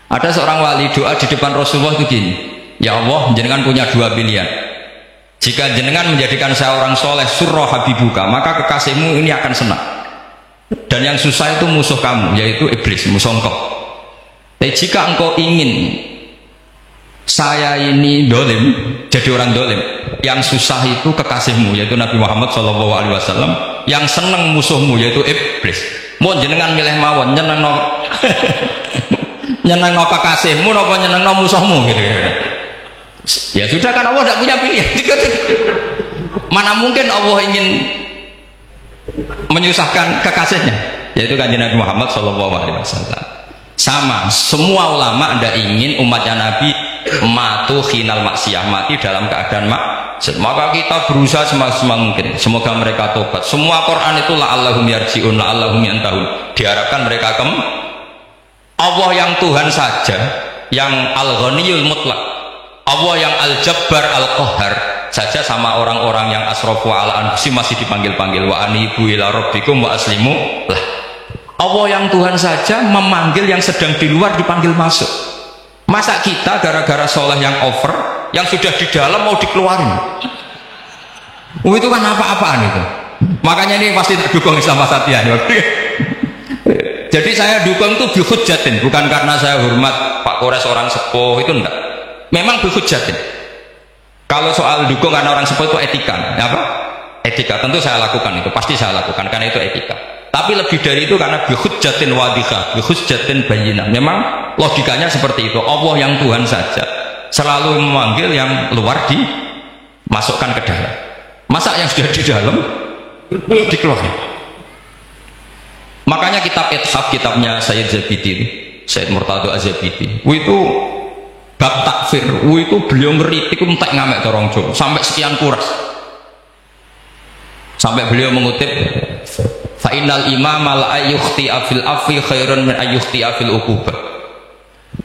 Ada seorang wali doa di depan Rasulullah itu gini, ya Allah, jenengan punya dua pilihan. Jika jenengan menjadikan saya orang soleh, surra habibuka, maka kekasihmu ini akan senang. Dan yang susah itu musuh kamu, yaitu iblis, musuh engkau. Tapi jika engkau ingin saya ini dolim, jadi orang dolim, yang susah itu kekasihmu, yaitu Nabi Muhammad SAW, yang senang musuhmu, yaitu iblis. Mau jenengan milih mawon, nyenang kekasihmu, apa nyenang musuhmu gitu. Ya sudah, kan Allah tidak punya pilihan. Mana mungkin Allah ingin menyusahkan kekasihnya, yaitu kanjeng Nabi Muhammad SAW. Sama, semua ulama tidak ingin umatnya Nabi matu khinal maksiyah, mati dalam keadaan maksiat. Maka kita berusaha semaksimal mungkin, semoga mereka tobat. Semua Quran itu la'allahum yarji'un, la'allahum yantahun, diharapkan mereka Allah yang Tuhan saja, yang al-ghaniyul mutlak, Allah yang al-jabbar al-qahhar saja sama orang-orang yang asrafu ala anfusihim masih dipanggil-panggil, wa anibu ila rabbikum wa aslimu lah. Allah yang Tuhan saja memanggil yang sedang di luar dipanggil masuk. Masa kita gara-gara soleh yang over, yang sudah di dalam mau dikeluarin? Itu kan apa-apaan itu. Makanya ini pasti tak dukung Islam Wasatiyah. Jadi saya dukung itu bihujjatin, bukan karena saya hormat Pak Kores orang sepuh, itu enggak. Memang bihujjatin. Kalau soal dukung karena orang sepuh itu etika, apa? Etika, tentu saya lakukan itu, pasti saya lakukan karena itu etika. Tapi lebih dari itu karena bihujjatin wadhihah, bihujjatin bayyinah. Memang logikanya seperti itu. Allah yang Tuhan saja selalu memanggil yang luar dimasukkan ke dalam. Masa yang sudah di dalam dikeluarkan? Makanya kitab Ithaf, kitabnya Sayyid Zabidi, Sayyid Murtado Az-Zabidi, itu bab takfir, itu beliau ngeritik entek ngamek dorong Jawa sampai sekian kuras. Sampai beliau mengutip, fa innal imama la ayyukhti'a fil afwi khairun min ayyukhti'a fil uqubah.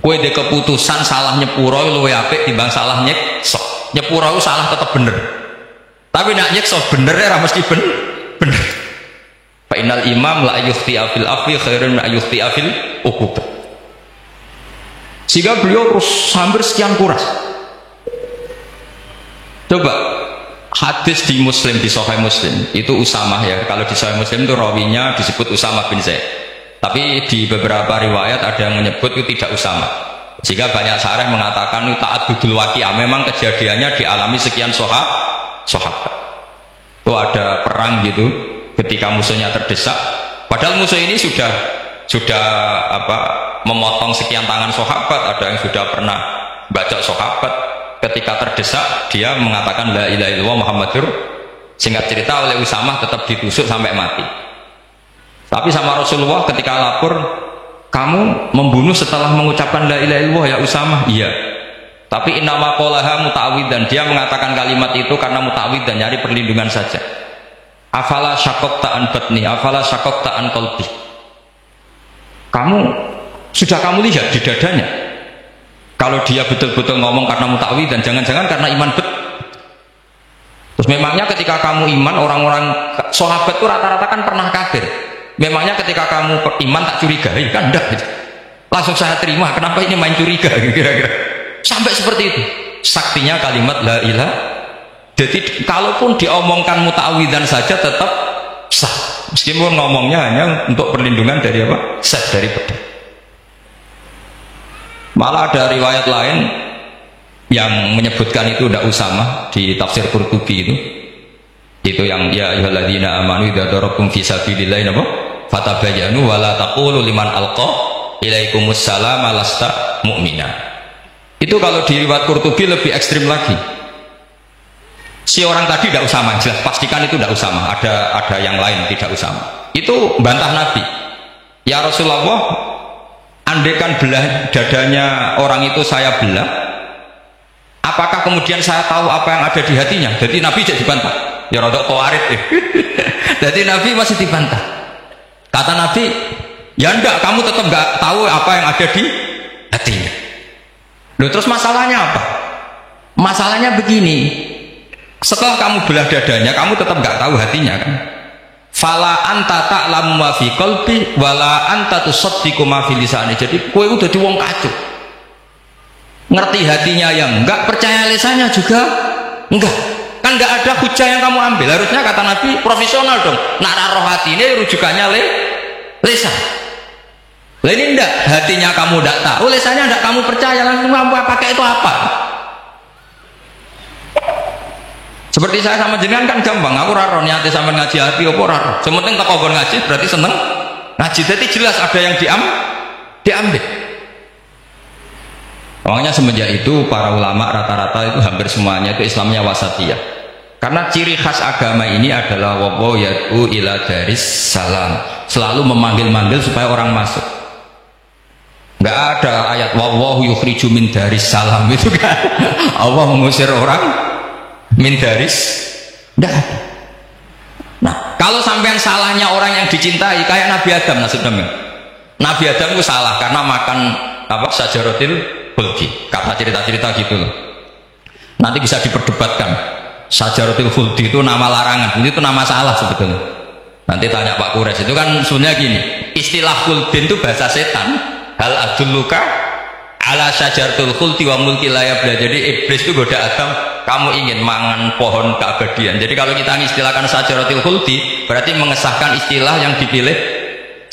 Kowe de keputusan salah nyepuro luwih apik timbang salah nyekso. Nyepuro salah tetep bener. Tapi nek nyekso bener ora mesti bener. Fa innal imam la ayyukhti'a fil afwi khairun min ayyukhti'a fil uqubah. Sehingga beliau terus hampir sekian kuras. Coba hadis di Muslim, di Sahih Muslim itu Usamah ya. Kalau di Sahih Muslim itu rawinya disebut Usamah bin Zaid, tapi di beberapa riwayat ada yang menyebut itu tidak Usamah, sehingga banyak syarah mengatakan itu ta'addudul waqi'ah, memang kejadiannya dialami sekian sahabat. Itu ada perang gitu ketika musuhnya terdesak, padahal musuh ini sudah memotong sekian tangan sahabat, ada yang sudah pernah bacok sahabat. Ketika terdesak dia mengatakan la ilaha illallah Muhammadur. Singkat cerita oleh Usamah tetap ditusuk sampai mati. Tapi sama Rasulullah ketika lapor, kamu membunuh setelah mengucapkan la ilaha illallah ya Usamah? Iya. Tapi innama qalaha muta'awwidan, dia mengatakan kalimat itu karena muta'awwidan, nyari perlindungan saja. Afala syaqaqta an batni, afala syaqaqta an qalbi. Sudah kamu lihat di dadanya, kalau dia betul-betul ngomong karena mutakwi dan jangan-jangan karena iman Terus memangnya ketika kamu iman, orang-orang sahabat itu rata-rata kan pernah kafir. Memangnya ketika kamu iman tak curigai kan enggak gitu. Langsung saya terima, kenapa ini main curiga kira-kira. Sampai seperti itu saktinya kalimat la ilaha. Jadi kalaupun diomongkan mutakwidan saja tetap sah, meskipun ngomongnya hanya untuk perlindungan dari apa? Dari pedang. Malah ada riwayat lain yang menyebutkan itu tidak Usamah di tafsir Qurtubi itu yang ya ayyuhalladzina amanu idza darabtum fi sabilillahi fatabayyanu wa la taqulu liman alqa ilaikumus salama lasta mu'mina. Itu kalau di riwayat Qurtubi lebih ekstrim lagi. Si orang tadi tidak Usamah, jelas pastikan itu tidak Usamah, ada yang lain tidak Usamah. Itu bantah Nabi. Ya Rasulullah, andaikan belah dadanya orang itu saya belah, apakah kemudian saya tahu apa yang ada di hatinya? Jadi Nabi jadi dibantah. Ya rodok qawarid. Jadi Nabi masih dibantah. Kata Nabi, ya enggak, kamu tetap enggak tahu apa yang ada di hatinya. Loh, terus masalahnya apa? Masalahnya begini. Setelah kamu belah dadanya, kamu tetap enggak tahu hatinya kan? Fala anta ta'lamu ma fi qalbi wala anta tusaddiqu ma fi lisani. Jadi kowe udah di wong kacau. ngerti hatinya yang enggak, percaya lisannya juga enggak. Kan enggak ada hujah yang kamu ambil. Harusnya kata Nabi profesional dong. Nak roh hati ini rujukannya lisan. Lah ini enggak, hatinya kamu enggak tahu, lisannya enggak kamu percaya, langsung kamu pakai itu apa? Seperti saya sama jenengan kan gampang, aku raro niate sampean ngaji hati apa raro. Sementing tak kongkon ngaji berarti seneng ngaji. Jadi jelas ada yang diambil. Makanya semenjak itu para ulama rata-rata itu hampir semuanya itu Islamnya wasatiyah. Karena ciri khas agama ini adalah wallahu yad'u ila daris salam. Selalu memanggil-manggil supaya orang masuk. Enggak ada ayat wallahu yukhriju min daris salam itu kan. Allah mengusir orang min daris. Enggak ada. Nah, kalau sampean salahnya orang yang dicintai kayak Nabi Adam nasibnya. Nabi Adam itu salah karena makan apa sajaratil khuldi, kata cerita-cerita gitu loh. Nanti bisa diperdebatkan. Sajaratul khuldi itu nama larangan, itu nama salah sebetulnya. Nanti tanya Pak Kures, itu kan sebenarnya gini, istilah khuldin itu bahasa setan. Hal adulluka ala sajaratul khuldi wa mulki la yabla. Jadi iblis itu goda Adam, kamu ingin mangan pohon keabadian. Jadi kalau kita istilahkan sajaratul khuldi, berarti mengesahkan istilah yang dipilih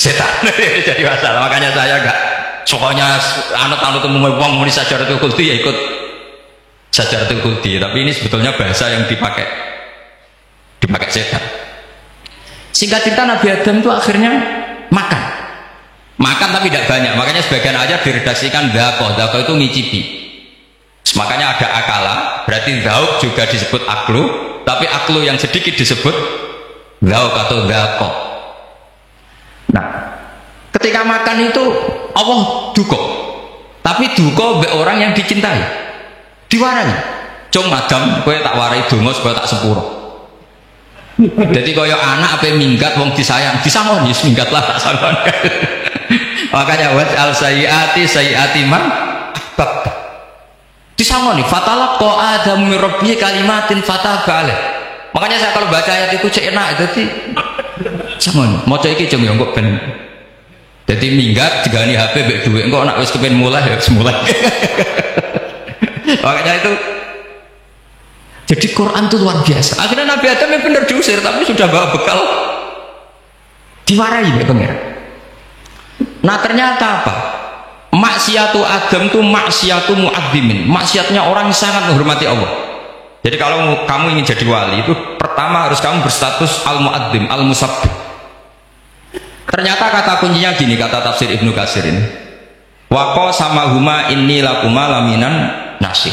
setan. Jadi masalah. Makanya saya enggak pokoknya anut-anut umum wong muni sajaratul khuldi ya ikut sajaratul khuldi, tapi ini sebetulnya bahasa yang dipakai setan. Singkat cerita Nabi Adam itu akhirnya makan tapi tidak banyak, makanya sebagian aja diredaksikan dhaqo itu ngicipi. Makanya ada akala, berarti dhauk juga disebut aklu, tapi aklu yang sedikit disebut dhauk atau dhaqo. Nah, ketika makan itu Allah duka, tapi duka be orang yang dicintai, diwarani. Cung Adam, kowe tak warai donga supaya tak sepuro. Jadi kaya anak apa minggat wong disayang, disangoni minggat lah tak sangoni. Makanya wat al sayyati man bab. Disangoni fatalaqa Adam min rabbi kalimatin fataba alaih. Makanya saya kalau baca ayat itu cek enak, jadi sangoni. Maca iki cung yo kok ben. Jadi minggat digani HP mbek dhuwit engko nek wis kepen mulai ya semula. Makanya itu jadi Quran itu luar biasa. Akhirnya Nabi Adam yang benar diusir, tapi sudah bawa bekal diwarai ya pengiran. Nah ternyata apa? Maksiatu Adam itu maksiatu mu'adzimin, maksiatnya orang yang sangat menghormati Allah. Jadi kalau kamu ingin jadi wali itu pertama harus kamu berstatus al-mu'adzim, al-musabbih. Ternyata kata kuncinya gini, kata tafsir Ibnu Katsir ini. Waqo sama huma inni lakuma laminan nasih.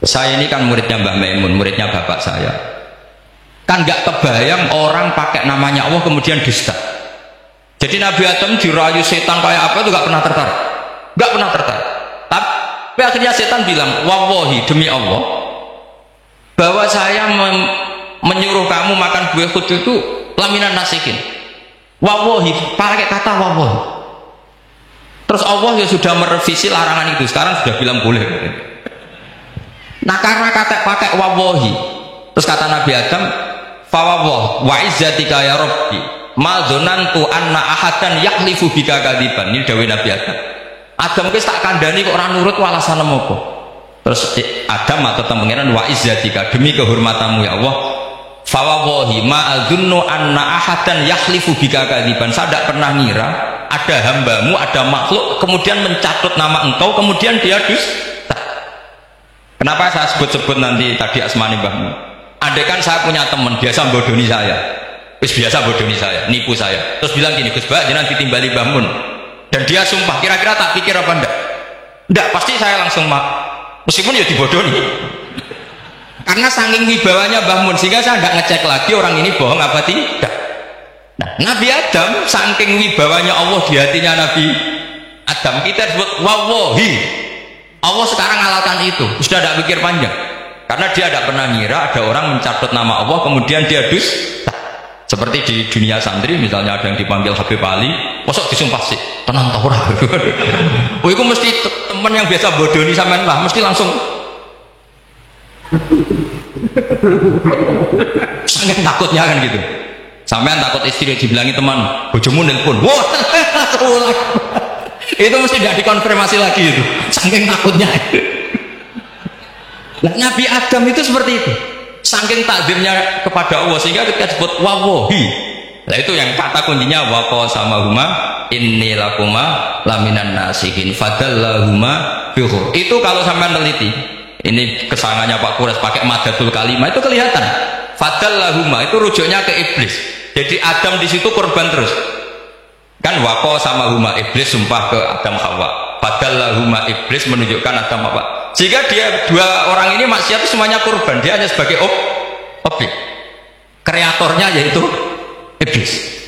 Saya ini kan muridnya Mbah Maimun, muridnya bapak saya. Kan nggak kebayang orang pakai namanya Allah kemudian dusta. Jadi Nabi Adam dirayu setan kayak apa itu nggak pernah tertarik, nggak pernah tertarik. Tapi akhirnya setan bilang, wallahi demi Allah, bahwa saya menyuruh kamu makan buah khut itu laminan nasihin. Wallahi, pakai kata wallahi. Terus Allah ya sudah merevisi larangan itu, sekarang sudah bilang boleh. Nah karena kata pakai wallahi, terus kata Nabi Adam, fawwah wa izzatika ya rabbi ma dzanantu anna ahadan yahlifu bika kadziban. Ini dawuh Nabi Adam. Adam wis tak kandhani kok ora nurut alasan apa? Terus Adam atau pangeran wa izzatika, demi kehormatanmu ya Allah, fawallahi ma adzunnu anna ahadan yahlifu bika kadziban. Saya tidak pernah ngira ada hambamu, ada makhluk kemudian mencatut nama engkau kemudian dia dusta. Kenapa saya sebut-sebut nanti tadi asmani mbahmu? Andai kan saya punya teman biasa bodoni saya, biasa bodoni saya, nipu saya, terus bilang gini, Gus Bah, jangan ditimbali Mbah Mun, dan dia sumpah, kira-kira tak pikir apa enggak? Enggak, pasti saya langsung meskipun ya dibodoni, karena saking wibawanya Mbah Mun, sehingga saya enggak ngecek lagi orang ini bohong apa tidak. Nah, Nabi Adam saking wibawanya Allah di hatinya Nabi Adam, kita sebut wallahi. Allah sekarang halalkan itu, sudah tidak pikir panjang, karena dia tidak pernah ngira ada orang mencatut nama Allah kemudian dia dusta. Seperti di dunia santri misalnya ada yang dipanggil Habib Ali, mosok disumpah sih tenang tau ora. Oh itu mesti teman yang biasa bodoni sampean lah mesti langsung sangat takutnya kan gitu. Sampean takut istri dibilangi teman, bojomu nelpon, wah itu mesti tidak dikonfirmasi lagi itu, saking takutnya. Nah, Nabi Adam itu seperti itu, saking takdirnya kepada Allah sehingga ketika disebut wawohi, nah itu yang kata kuncinya waqo sama huma inni lakuma laminan nasihin fadallahuma bihur. Itu kalau sampai teliti, ini kesangannya Pak Kures pakai madatul kalimah itu kelihatan. Fadallahuma itu rujuknya ke iblis. Jadi Adam di situ korban terus. Kan waqo sama huma iblis sumpah ke Adam Hawa. Fadallahuma iblis menunjukkan Adam Hawa. Jika dia dua orang ini maksiat itu semuanya korban, dia hanya sebagai objek. Kreatornya yaitu iblis.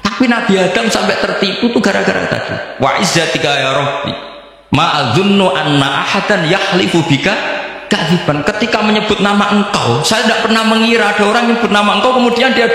Tapi Nabi Adam sampai tertipu tuh gara-gara tadi. Wa izzatika ya Rabbi ma adzunnu anna ahadan yahlifu bika kadziban. Ketika menyebut nama engkau, saya tidak pernah mengira ada orang yang menyebut nama engkau kemudian dia